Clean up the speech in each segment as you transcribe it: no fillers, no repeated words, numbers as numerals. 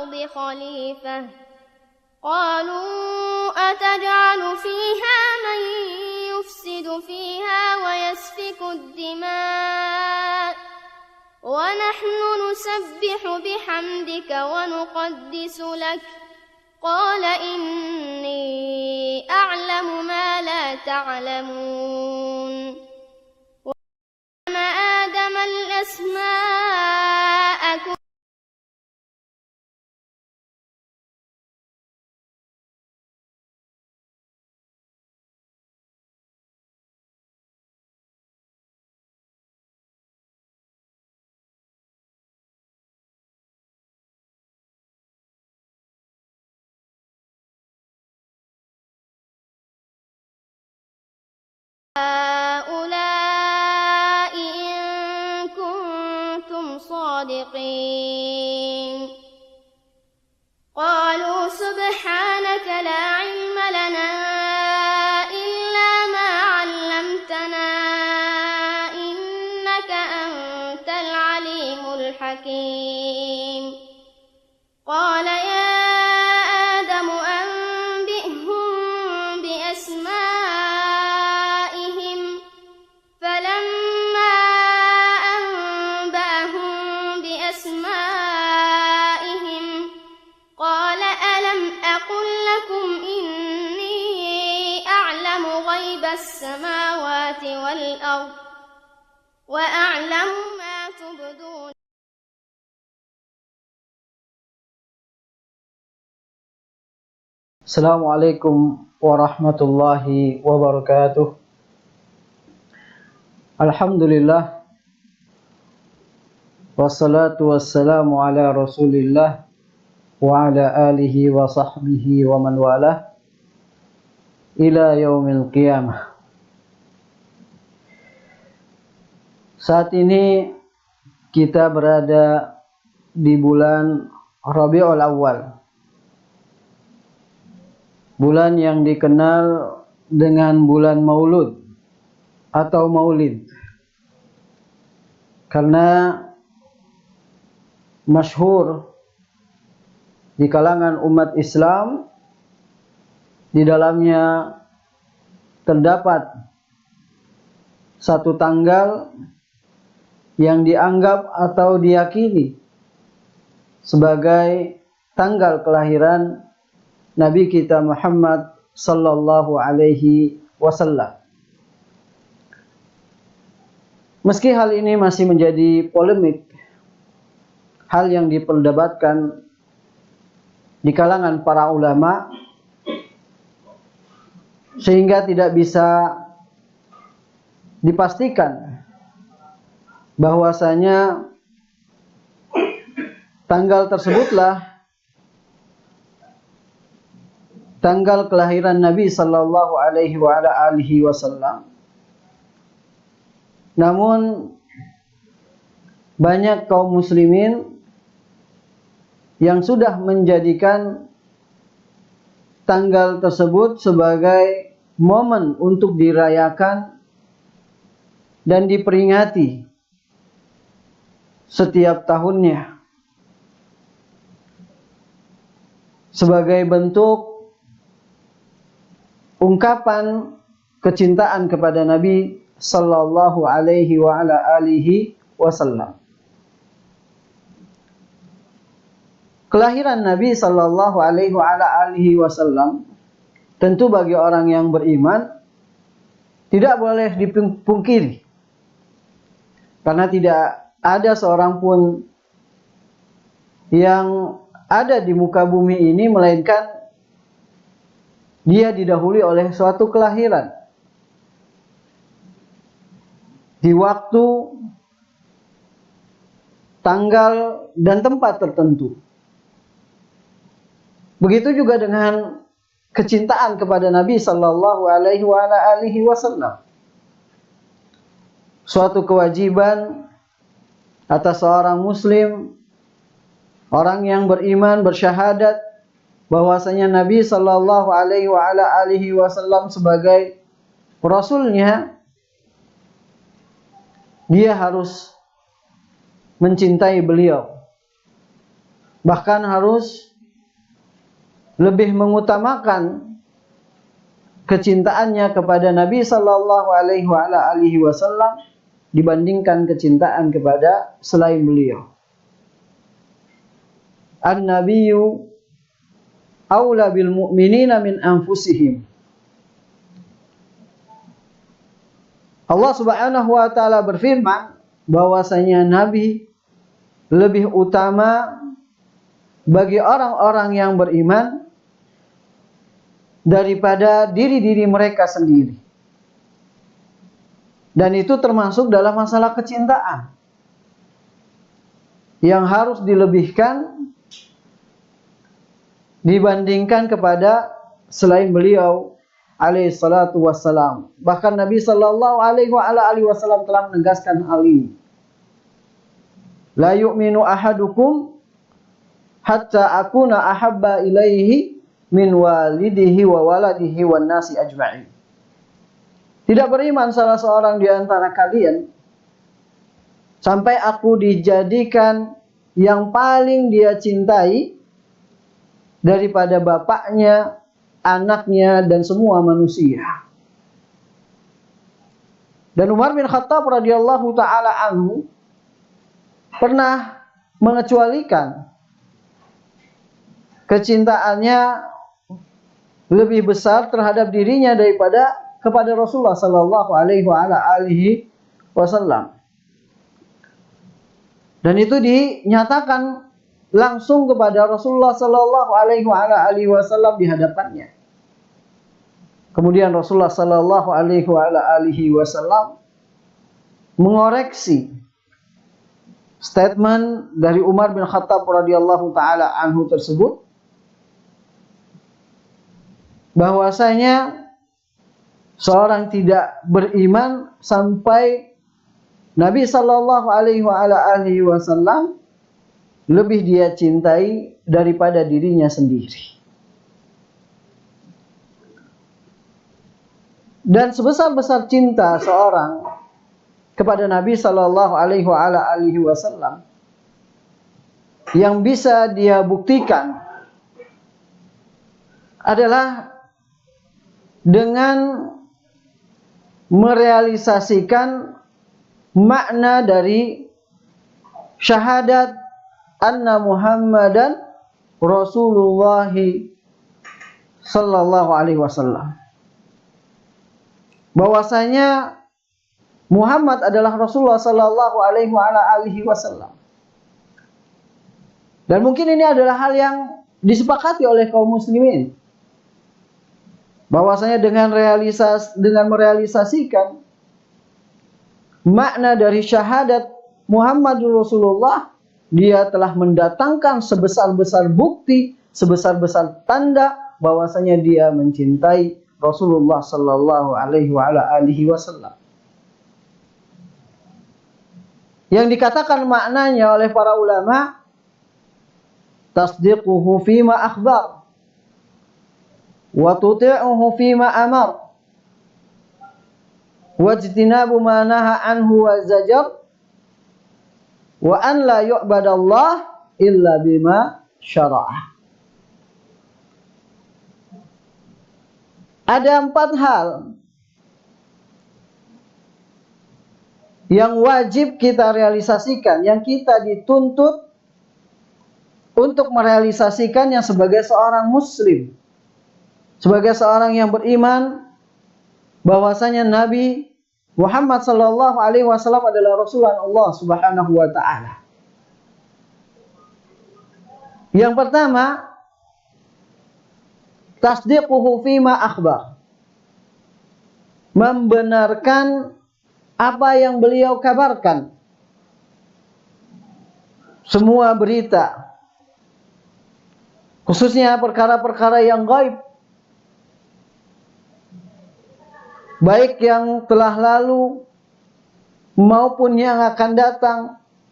بخليفة قالوا أتجعل فيها من يفسد فيها ويسفك الدماء ونحن نسبح بحمدك ونقدس لك قال إني أعلم ما لا تعلمون وعلم آدم الأسماء كلها هؤلاء إن كنتم صادقين قالوا سبحانك لا علم لنا إلا ما علمتنا إنك أنت العليم الحكيم قال يا آدم أنبئهم بأسمائهم فلما أنبأهم بأسمائهم قال ألم أقل لكم إني أعلم غيب السماوات والأرض وأعلم ما تبدون Assalamualaikum warahmatullahi wabarakatuh. Alhamdulillah, wassalatu wassalamu ala rasulillah wa ala alihi wa sahbihi wa man walah ila yaumil qiyamah. Saat ini kita berada di bulan Rabiul Awal, bulan yang dikenal dengan bulan Maulud atau Maulid, karena masyhur di kalangan umat Islam. Di dalamnya terdapat satu tanggal yang dianggap atau diyakini sebagai tanggal kelahiran Nabi kita Muhammad sallallahu alaihi wasallam. Meski hal ini masih menjadi polemik, hal yang diperdebatkan di kalangan para ulama, sehingga tidak bisa dipastikan bahwasanya tanggal tersebutlah tanggal kelahiran Nabi sallallahu alaihi wasallam. Namun banyak kaum muslimin yang sudah menjadikan tanggal tersebut sebagai momen untuk dirayakan dan diperingati setiap tahunnya sebagai bentuk ungkapan kecintaan kepada Nabi sallallahu alaihi wasallam. Kelahiran Nabi sallallahu alaihi wasallam tentu bagi orang yang beriman tidak boleh dipungkiri, karena tidak ada seorang pun yang ada di muka bumi ini melainkan dia didahului oleh suatu kelahiran di waktu, tanggal, dan tempat tertentu. Begitu juga dengan kecintaan kepada Nabi sallallahu alaihi wasallam. Suatu kewajiban atas seorang muslim, orang yang beriman, bersyahadat bahwasanya Nabi sallallahu alaihi wasallam sebagai rasulnya, dia harus mencintai beliau, bahkan harus lebih mengutamakan kecintaannya kepada Nabi sallallahu alaihi wasallam dibandingkan kecintaan kepada selain beliau. An-nabiyyu aula bil mu'minina min anfusihim. Allah Subhanahu wa taala berfirman bahwasanya nabi lebih utama bagi orang-orang yang beriman daripada diri-diri mereka sendiri. Dan itu termasuk dalam masalah kecintaan yang harus dilebihkan dibandingkan kepada selain beliau alaihi salatu wassalam. Bahkan Nabi sallallahu alaihi wasallam telah menegaskan hal ini. La yu'minu ahadukum hatta akuna ahabba ilaihi min walidihi wa waladihi wan nasi ajma'in. Tidak beriman salah seorang di antara kalian sampai aku dijadikan yang paling dia cintai daripada bapaknya, anaknya, dan semua manusia. Dan Umar bin Khattab radhiyallahu ta'ala anhu pernah mengecualikan kecintaannya lebih besar terhadap dirinya daripada kepada Rasulullah sallallahu alaihi wasallam. Dan itu dinyatakan langsung kepada Rasulullah sallallahu alaihi wasallam di hadapannya. Kemudian Rasulullah sallallahu alaihi wasallam mengoreksi statement dari Umar bin Khattab radhiyallahu taala anhu tersebut, bahwasanya seorang tidak beriman sampai Nabi sallallahu alaihi wasallam lebih dia cintai daripada dirinya sendiri. Dan sebesar-besar cinta seorang kepada Nabi sallallahu alaihi wasallam yang bisa dia buktikan adalah dengan merealisasikan makna dari syahadat anna Muhammadan Rasulullah sallallahu alaihi wasallam. Bahwasanya Muhammad adalah Rasulullah sallallahu alaihi wasallam. Dan mungkin ini adalah hal yang disepakati oleh kaum muslimin. Bahwasanya dengan merealisasikan makna dari syahadat Muhammadur Rasulullah, dia telah mendatangkan sebesar-besar bukti, sebesar-besar tanda bahwasanya dia mencintai Rasulullah sallallahu alaihi wasallam. Yang dikatakan maknanya oleh para ulama, tasdiquhu fima akhbar wa tuti'uhu fima amar wa ijtinabu ma naha anhu wa zajar wa an la yu'badallah illa bima syara'ah. Ada 4 hal yang wajib kita realisasikan, yang kita dituntut untuk merealisasikannya sebagai seorang muslim, sebagai seorang yang beriman bahwasanya Nabi Muhammad sallallahu alaihi wasallam adalah Rasulullah Allah Subhanahu wa taala. Yang pertama, tasdiquhu fima akhbar. Membenarkan apa yang beliau kabarkan. Semua berita, khususnya perkara-perkara yang gaib, baik yang telah lalu maupun yang akan datang,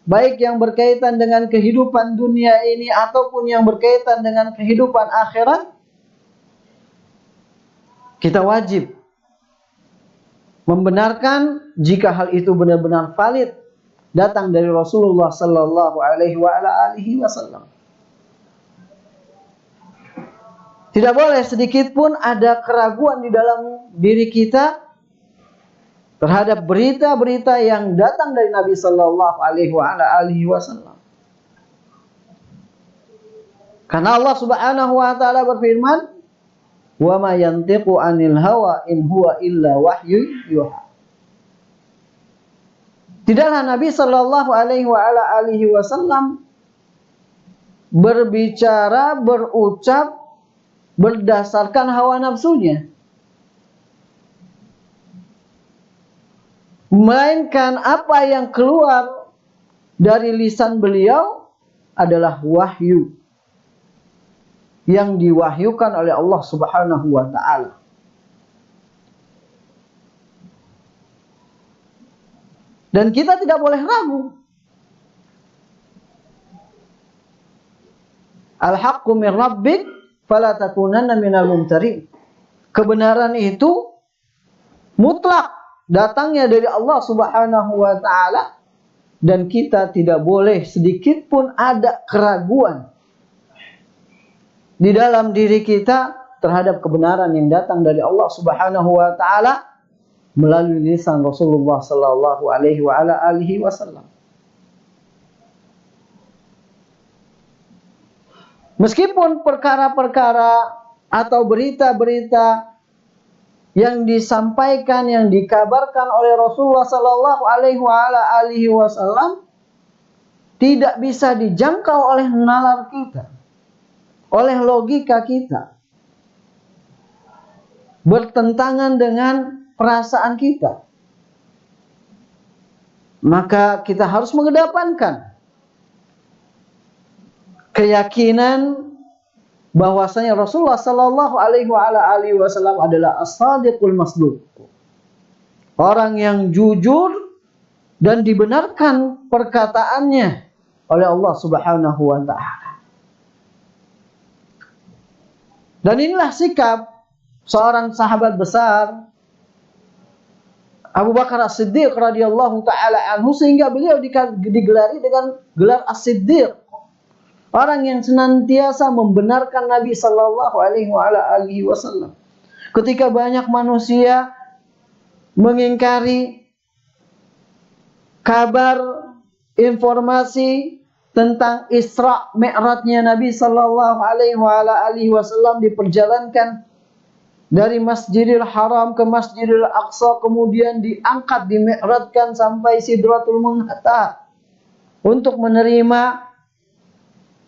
baik yang berkaitan dengan kehidupan dunia ini ataupun yang berkaitan dengan kehidupan akhirat, kita wajib membenarkan jika hal itu benar-benar valid datang dari Rasulullah sallallahu alaihi wasallam. Tidak boleh sedikit pun ada keraguan di dalam diri kita terhadap berita-berita yang datang dari Nabi Sallallahu Alaihi Wasallam. Karena Allah Subhanahu Wa Taala berfirman, "Wa ma yantiqu 'anil hawa in huwa illa wahyu yuha." Tidaklah Nabi Sallallahu Alaihi Wasallam berbicara, berucap berdasarkan hawa nafsunya, melainkan apa yang keluar dari lisan beliau adalah wahyu yang diwahyukan oleh Allah Subhanahu wa Ta'ala. Dan kita tidak boleh ragu. Al-haqqu min rabbik fala takunanna minal mumtarin. Kebenaran itu mutlak datangnya dari Allah Subhanahu wa Ta'ala, dan kita tidak boleh sedikit pun ada keraguan di dalam diri kita terhadap kebenaran yang datang dari Allah Subhanahu wa Ta'ala melalui lisan Rasulullah sallallahu alaihi wasallam. Meskipun perkara-perkara atau berita-berita yang disampaikan, yang dikabarkan oleh Rasulullah sallallahu alaihi wasallam tidak bisa dijangkau oleh nalar kita, oleh logika kita, bertentangan dengan perasaan kita, maka kita harus mengedepankan keyakinan bahwasanya Rasulullah sallallahu alaihi wasallam adalah as-sadiqul masduq, orang yang jujur dan dibenarkan perkataannya oleh Allah Subhanahu wa Ta'ala. Dan inilah sikap seorang sahabat besar Abu Bakar As-Siddiq radhiyallahu taala anhu, sehingga beliau digelari dengan gelar As-Siddiq, orang yang senantiasa membenarkan Nabi sallallahu alaihi wasallam. Ketika banyak manusia mengingkari kabar, informasi tentang Isra Mi'rajnya Nabi sallallahu alaihi wasallam, diperjalankan dari Masjidil Haram ke Masjidil Aqsa, kemudian diangkat, dimi'rajkan sampai Sidratul Muntaha untuk menerima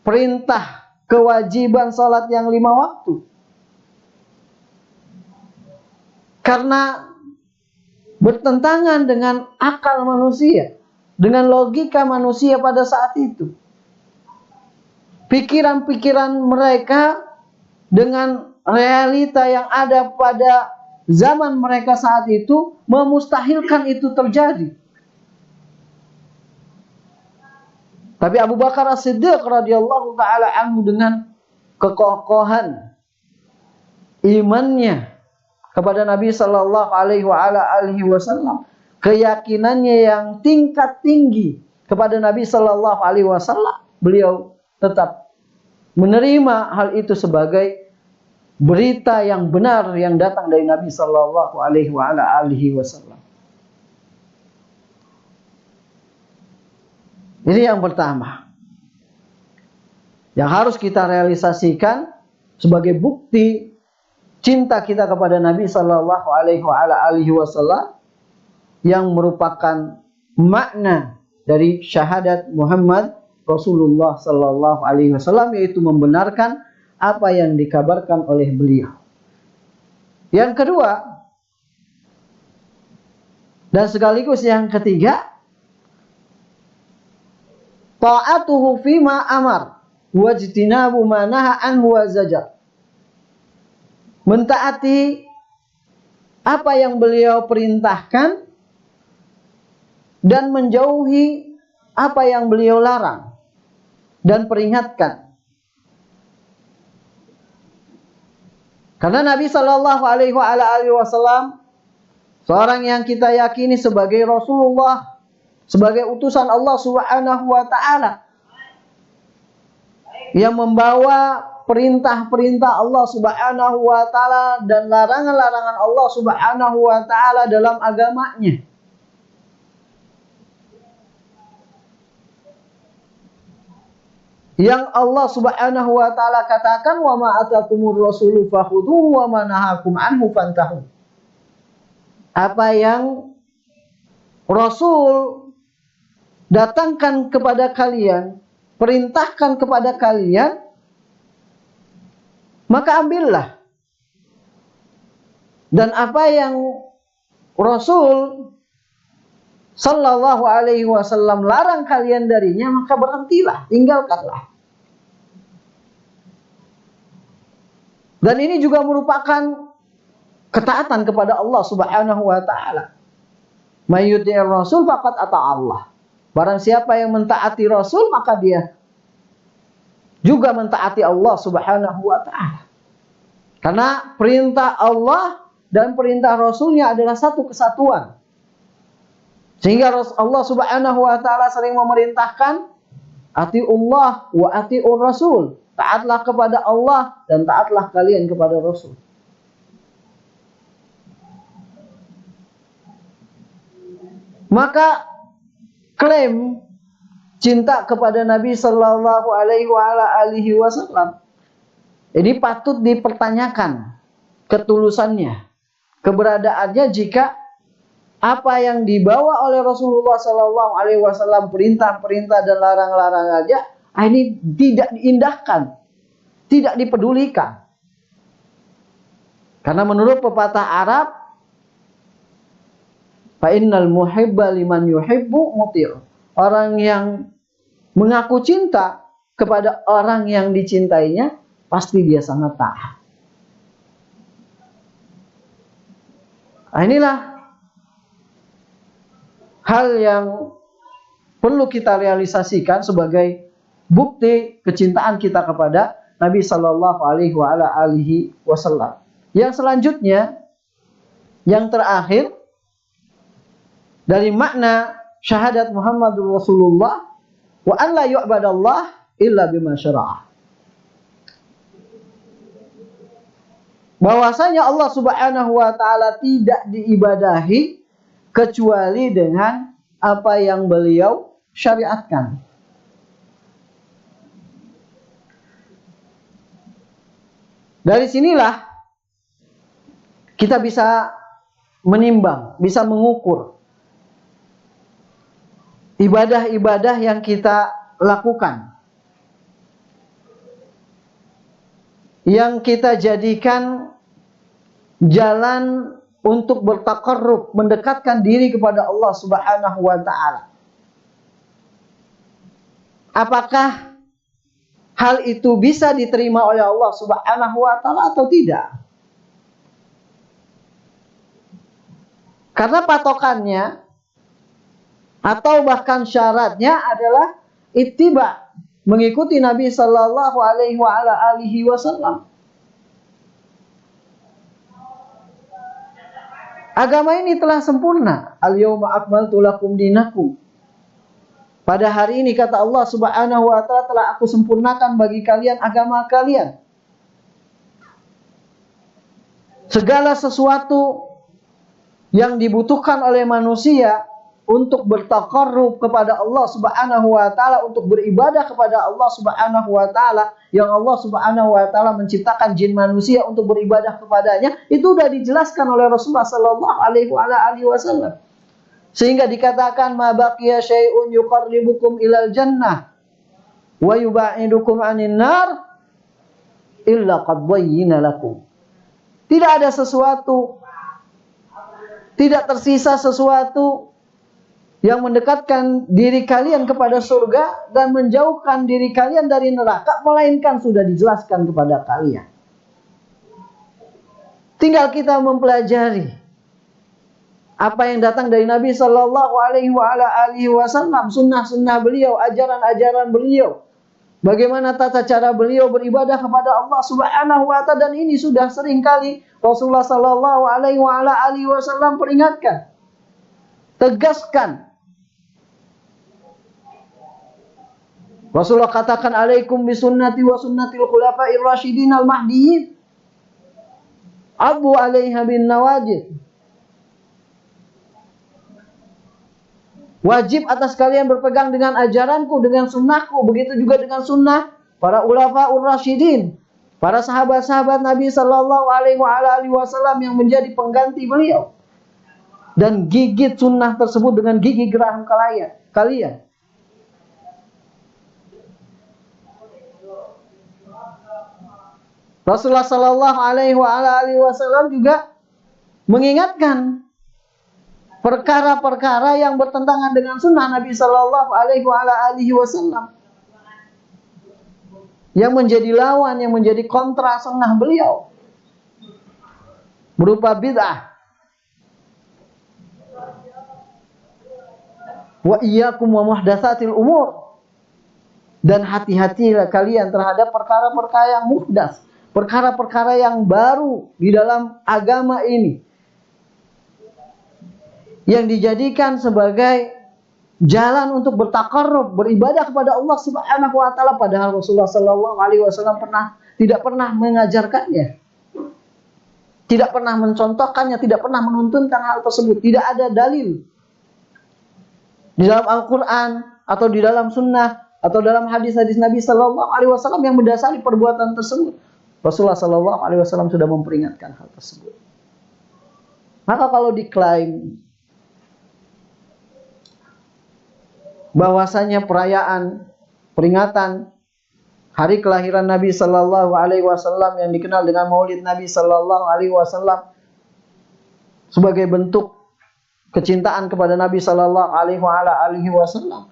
perintah kewajiban salat yang 5 waktu. Karena bertentangan dengan akal manusia, dengan logika manusia pada saat itu. Pikiran-pikiran mereka dengan realita yang ada pada zaman mereka saat itu memustahilkan itu terjadi. Tapi Abu Bakar As-Siddiq radhiyallahu taala anhu dengan kekokohan imannya kepada Nabi sallallahu alaihi wasallam, keyakinannya yang tingkat tinggi kepada Nabi sallallahu alaihi wasallam, beliau tetap menerima hal itu sebagai berita yang benar yang datang dari Nabi sallallahu alaihi wasallam. Ini yang pertama yang harus kita realisasikan sebagai bukti cinta kita kepada Nabi sallallahu alaihi wasallam, yang merupakan makna dari syahadat Muhammad Rasulullah sallallahu alaihi wasallam, yaitu membenarkan apa yang dikabarkan oleh beliau. Yang kedua, dan sekaligus yang ketiga, ta'atuhu fima amar wajtinabu ma naha anhu wa zajar. Mentaati apa yang beliau perintahkan dan menjauhi apa yang beliau larang dan peringatkan. Karena Nabi sallallahu alaihi wasallam seorang yang kita yakini sebagai Rasulullah, sebagai utusan Allah Subhanahu wa Ta'ala, yang membawa perintah-perintah Allah Subhanahu wa taala dan larangan-larangan Allah Subhanahu wa taala dalam agamanya. Yang Allah Subhanahu wa taala katakan, wa ma atakumur rasulu fakhudhuhu wa ma nahakum anhu fantahu. Apa yang Rasul datangkan kepada kalian, perintahkan kepada kalian, maka ambillah. Dan apa yang Rasul sallallahu alaihi wasallam larang kalian darinya, maka berhentilah, tinggalkanlah. Dan ini juga merupakan ketaatan kepada Allah Subhanahu wa taala. May yuti'ir rasul faqad ata Allah. Barang siapa yang mentaati Rasul, maka dia juga mentaati Allah Subhanahu wa taala. Karena perintah Allah dan perintah Rasulnya adalah satu kesatuan. Sehingga Allah Subhanahu wa taala sering memerintahkan atiullah wa atiur rasul. Taatlah kepada Allah dan taatlah kalian kepada Rasul. Maka klaim cinta kepada Nabi sallallahu alaihi wasallam ini patut dipertanyakan ketulusannya, keberadaannya jika apa yang dibawa oleh Rasulullah sallallahu alaihi wasallam, perintah-perintah dan larang-larangannya, ini tidak diindahkan, tidak dipedulikan. Karena menurut pepatah Arab, fa innal muhibba liman yuhibbu muti'. Orang yang mengaku cinta kepada orang yang dicintainya, pasti dia sangat taat. Nah, inilah hal yang perlu kita realisasikan sebagai bukti kecintaan kita kepada Nabi sallallahu alaihi wasallam. Yang selanjutnya, yang terakhir dari makna syahadat Muhammadur Rasulullah wa an la yu'badallah illa bima syara'a. Bahwasanya Allah Subhanahu wa taala tidak diibadahi kecuali dengan apa yang beliau syariatkan. Dari sinilah kita bisa menimbang, bisa mengukur ibadah-ibadah yang kita lakukan, yang kita jadikan jalan untuk bertaqarrub, mendekatkan diri kepada Allah Subhanahu wa taala. Apakah hal itu bisa diterima oleh Allah Subhanahu wa taala atau tidak? Karena patokannya atau bahkan syaratnya adalah ittiba, mengikuti Nabi sallallahu alaihi wasallam. Agama ini telah sempurna. Al-yauma akmaltu lakum dinakum. Pada hari ini kata Allah Subhanahu wa taala telah aku sempurnakan bagi kalian agama kalian. Segala sesuatu yang dibutuhkan oleh manusia untuk bertaqarrub kepada Allah Subhanahu wa taala, untuk beribadah kepada Allah Subhanahu wa taala, yang Allah Subhanahu wa taala menciptakan jin manusia untuk beribadah kepadanya, itu sudah dijelaskan oleh Rasulullah sallallahu alaihi wasallam. Sehingga dikatakan ma baqiya syai'un yuqarribukum ilal jannah wa yubaidukum 'anil nar illa qad bayyana lakum. Tidak ada sesuatu, tidak tersisa sesuatu yang mendekatkan diri kalian kepada surga dan menjauhkan diri kalian dari neraka, melainkan sudah dijelaskan kepada kalian. Tinggal kita mempelajari apa yang datang dari Nabi sallallahu alaihi wasallam, sunnah-sunnah beliau, ajaran-ajaran beliau. Bagaimana tata cara beliau beribadah kepada Allah Subhanahu wa taala, dan ini sudah sering kali Rasulullah sallallahu alaihi wasallam peringatkan. Tegaskan. Rasulullah katakan, alaikum bisunnati wa sunnatil khulafa'ir rasyidin al-mahdiyyin. Abu alaiha bin nawajid. Wajib atas kalian berpegang dengan ajaranku, dengan sunnahku. Begitu juga dengan sunnah para ulafa'ur rasyidin, para sahabat-sahabat Nabi sallallahu alaihi wasallam yang menjadi pengganti beliau. Dan gigit sunnah tersebut dengan gigi geraham kalian. Rasulullah sallallahu alaihi wasallam juga mengingatkan perkara-perkara yang bertentangan dengan sunnah Nabi sallallahu alaihi wasallam, yang menjadi lawan, yang menjadi kontra sunnah beliau, berupa bid'ah. Wa iyyakum wa muhdatsatil umur. Dan hati-hatilah kalian terhadap perkara-perkara yang muhdats, perkara-perkara yang baru di dalam agama ini, yang dijadikan sebagai jalan untuk bertakarrub, beribadah kepada Allah Subhanahu wa taala, padahal Rasulullah sallallahu alaihi wasallam tidak pernah mengajarkannya. Tidak pernah mencontohkannya, tidak pernah menuntunkan hal tersebut. Tidak ada dalil di dalam Al-Qur'an atau di dalam sunnah atau dalam hadis-hadis Nabi sallallahu alaihi wasallam yang mendasari perbuatan tersebut. Rasulullah sallallahu alaihi wasallam sudah memperingatkan hal tersebut. Maka kalau diklaim bahwasanya perayaan peringatan hari kelahiran Nabi sallallahu alaihi wasallam yang dikenal dengan Maulid Nabi sallallahu alaihi wasallam sebagai bentuk kecintaan kepada Nabi sallallahu alaihi wasallam,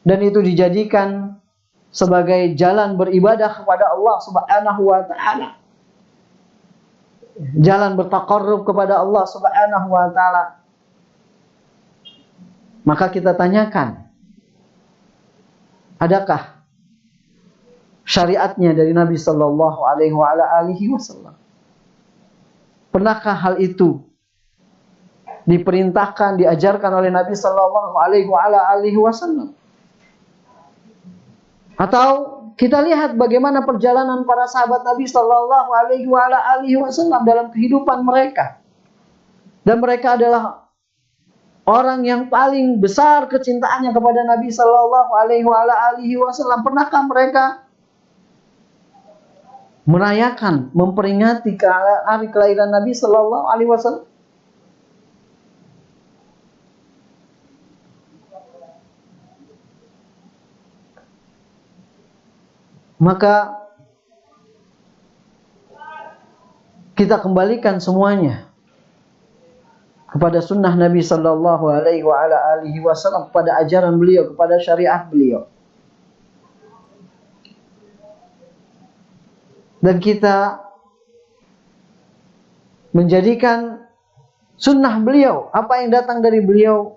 dan itu dijadikan sebagai jalan beribadah kepada Allah Subhanahu wa taala, jalan bertaqarrub kepada Allah Subhanahu wa taala, maka kita tanyakan, adakah syariatnya dari Nabi sallallahu alaihi wasallam? Pernahkah hal itu diperintahkan, diajarkan oleh Nabi sallallahu alaihi wasallam? Atau kita lihat bagaimana perjalanan para sahabat Nabi sallallahu alaihi wasallam dalam kehidupan mereka. Dan mereka adalah orang yang paling besar kecintaannya kepada Nabi sallallahu alaihi wasallam. Pernahkah mereka merayakan, memperingati hari kelahiran Nabi sallallahu alaihi wasallam? Maka kita kembalikan semuanya kepada sunnah Nabi sallallahu alaihi wasallam, kepada ajaran beliau, kepada syariat beliau. Dan kita menjadikan sunnah beliau, apa yang datang dari beliau,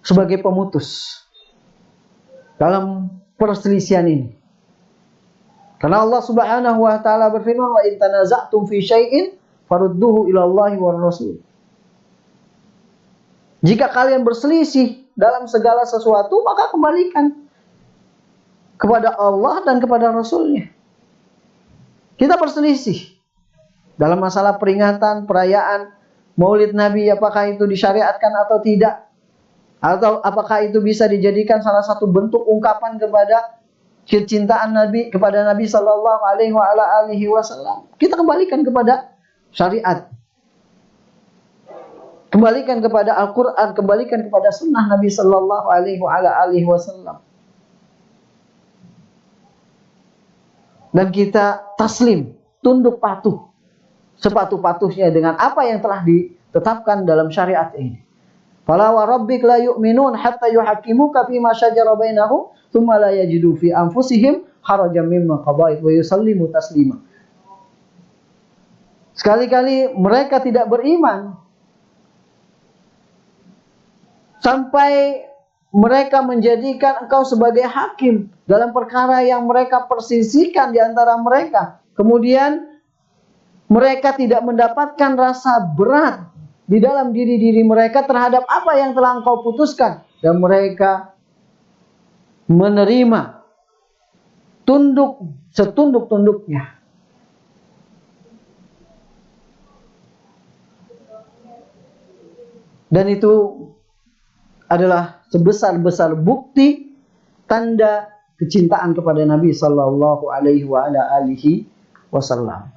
sebagai pemutus dalam perselisihan ini. Karena Allah Subhanahu wa taala berfirman, wa in tanaza'tum fi syai'in farudduhu ila Allahi war Rasul. Jika kalian berselisih dalam segala sesuatu, maka kembalikan kepada Allah dan kepada Rasulnya. Kita berselisih dalam masalah peringatan, perayaan Maulid Nabi, apakah itu disyariatkan atau tidak, atau apakah itu bisa dijadikan salah satu bentuk ungkapan kepada kecintaan Nabi kepada Nabi sallallahu alaihi wasallam. Kita kembalikan kepada syariat, kembalikan kepada Al-Quran, kembalikan kepada sunnah Nabi sallallahu alaihi wasallam. Dan kita taslim, tunduk patuh, sepatuh-patuhnya dengan apa yang telah ditetapkan dalam syariat ini. Fala wa rabbik la yu'minun hatta yuhaqqimuka fima syajara bainahum tsumma la yajidu fi anfusihim harajan mimma qadait wa yusallimu taslima. Sekali-kali mereka tidak beriman sampai mereka menjadikan engkau sebagai hakim dalam perkara yang mereka persisihkan di antara mereka. Kemudian mereka tidak mendapatkan rasa berat di dalam diri-diri mereka terhadap apa yang telah engkau putuskan, dan mereka menerima tunduk setunduk-tunduknya. Dan itu adalah sebesar-besar bukti tanda kecintaan kepada Nabi sallallahu alaihi wasallam.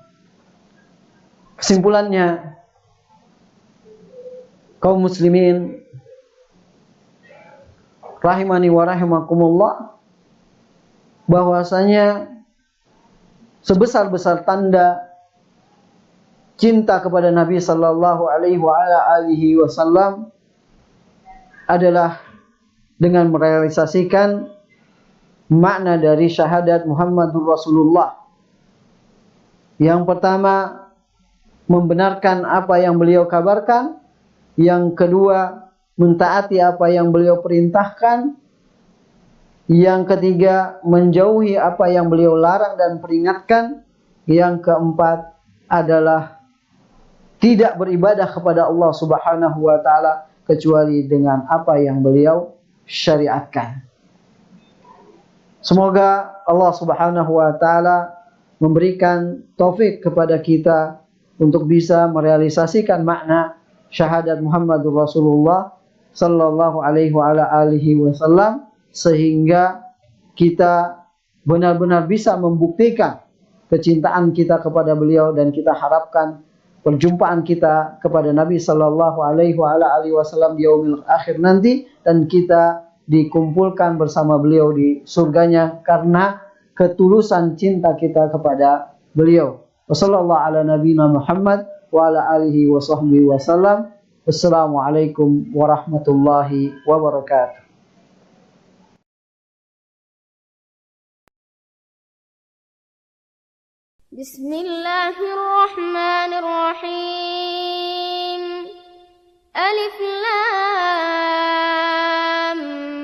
Kesimpulannya, kaum muslimin rahimani wa rahimakumullah, bahwasanya sebesar-besar tanda cinta kepada Nabi sallallahu alaihi wasallam adalah dengan merealisasikan makna dari syahadat Muhammadur Rasulullah. Yang pertama, membenarkan apa yang beliau kabarkan. Yang kedua, mentaati apa yang beliau perintahkan. Yang ketiga, menjauhi apa yang beliau larang dan peringatkan. Yang keempat adalah tidak beribadah kepada Allah Subhanahu wa taala kecuali dengan apa yang beliau syariatkan. Semoga Allah Subhanahu wa taala memberikan taufik kepada kita untuk bisa merealisasikan makna syahadat Muhammadur Rasulullah sallallahu alaihi wasallam, sehingga kita benar-benar bisa membuktikan kecintaan kita kepada beliau, dan kita harapkan perjumpaan kita kepada Nabi sallallahu alaihi wasallam di yaumil akhir nanti, dan kita dikumpulkan bersama beliau di surganya karena ketulusan cinta kita kepada beliau. Wassallallahu ala nabiyina Muhammad wa ala alihi wa sahbihi wasallam. Wassalamualaikum warahmatullahi wabarakatuh. Bismillahirrahmanirrahim. Alif Lam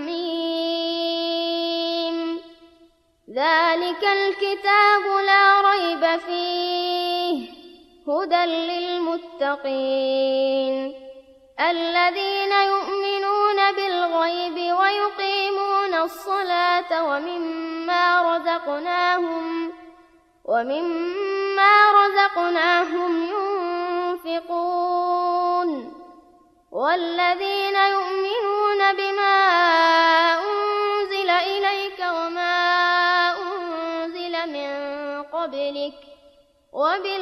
Mim. Dzalikal kitabu la raiba fihi hudan lil muttaqin alladzina yu'minuna bil ghaibi wa yuqimuna as-salata wa mimma razaqnahum yunfiqun والذين يؤمنون بما أنزل إليك وما أنزل من قبلك